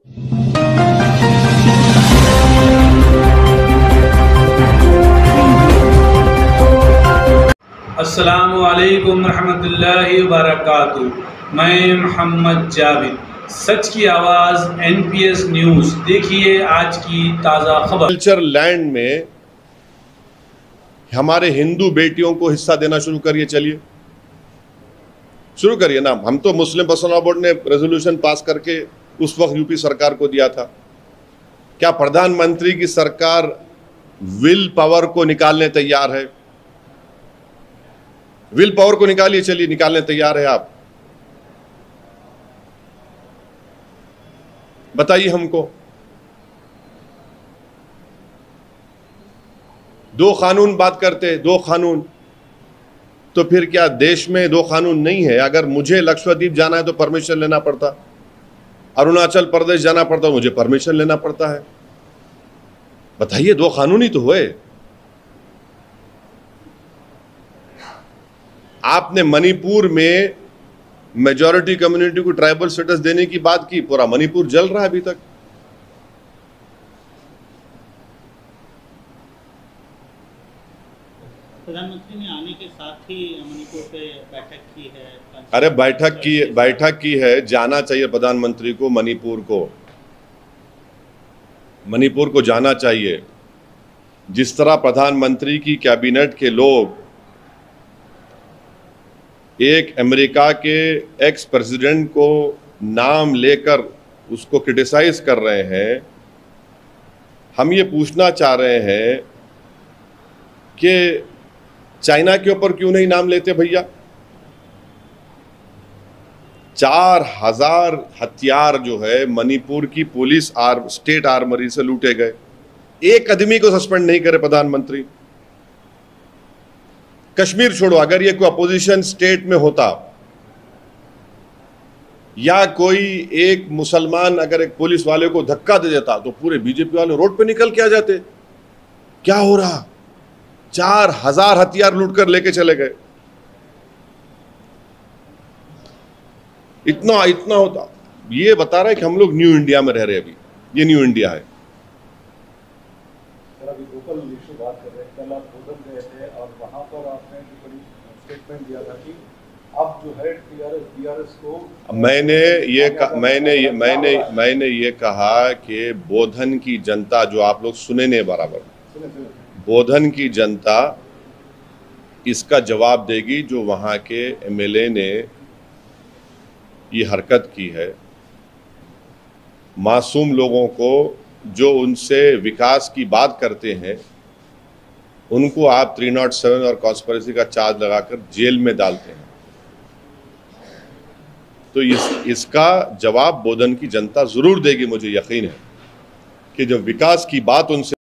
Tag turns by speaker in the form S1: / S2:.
S1: अस्सलामु अलैकुम रहमतुल्लाहि व बरकातुहू। मैं मोहम्मद जावेद, सच की आवाज़ NPS न्यूज़। देखिए आज की ताज़ा खबर।
S2: कल्चर लैंड में हमारे हिंदू बेटियों को हिस्सा देना शुरू करिए, चलिए शुरू करिए ना। हम तो मुस्लिम पर्सनल बोर्ड ने रेजोल्यूशन पास करके उस वक्त यूपी सरकार को दिया था। क्या प्रधानमंत्री की सरकार विल पावर को निकालने तैयार है? विल पावर को निकालिए, चलिए, निकालने तैयार है आप? बताइए हमको। दो कानून बात करते, दो कानून, तो फिर क्या देश में दो कानून नहीं है? अगर मुझे लक्षद्वीप जाना है तो परमिशन लेना पड़ता, अरुणाचल प्रदेश जाना पड़ता, मुझे परमिशन लेना पड़ता है। बताइए, दो कानून ही तो हुए। आपने मणिपुर में मेजॉरिटी कम्युनिटी को ट्राइबल स्टेटस देने की बात की, पूरा मणिपुर जल रहा है अभी तक।
S3: प्रधानमंत्री ने आने के साथ ही मणिपुर पे बैठक की है।
S2: अरे बैठक की है, जाना चाहिए प्रधानमंत्री को मणिपुर को जाना चाहिए। जिस तरह प्रधानमंत्री की कैबिनेट के लोग एक अमेरिका के एक्स प्रेसिडेंट को नाम लेकर उसको क्रिटिसाइज कर रहे हैं, हम ये पूछना चाह रहे हैं कि चाइना के ऊपर क्यों नहीं नाम लेते भैया? 4000 हथियार जो है मणिपुर की पुलिस स्टेट आर्मरी से लूटे गए। एक आदमी को सस्पेंड नहीं करे प्रधानमंत्री। कश्मीर छोड़ो, अगर ये कोई अपोजिशन स्टेट में होता या कोई एक मुसलमान अगर एक पुलिस वाले को धक्का दे देता तो पूरे बीजेपी वाले रोड पे निकल के आ जाते। क्या हो रहा? 4000 हथियार लूटकर लेके चले गए। इतना होता। ये बता रहा है कि हम लोग न्यू इंडिया में रह रहे हैं। अभी ये न्यू इंडिया है।
S4: अभी लोकल इशू बात कर रहे हैं। कल आप बोधन गए थे और वहां पर आपने स्टेटमेंट दिया था कि अब जो है टीआरएस को
S2: मैंने ये कहा कि बोधन की जनता, जो आप लोग सुने नहीं बराबर, बोधन की जनता इसका जवाब देगी जो वहां के एमएलए ने ये हरकत की है। मासूम लोगों को जो उनसे विकास की बात करते हैं उनको आप 307 और कॉन्स्पिरेसी का चार्ज लगाकर जेल में डालते हैं। तो इसका जवाब बोधन की जनता जरूर देगी। मुझे यकीन है कि जब विकास की बात उनसे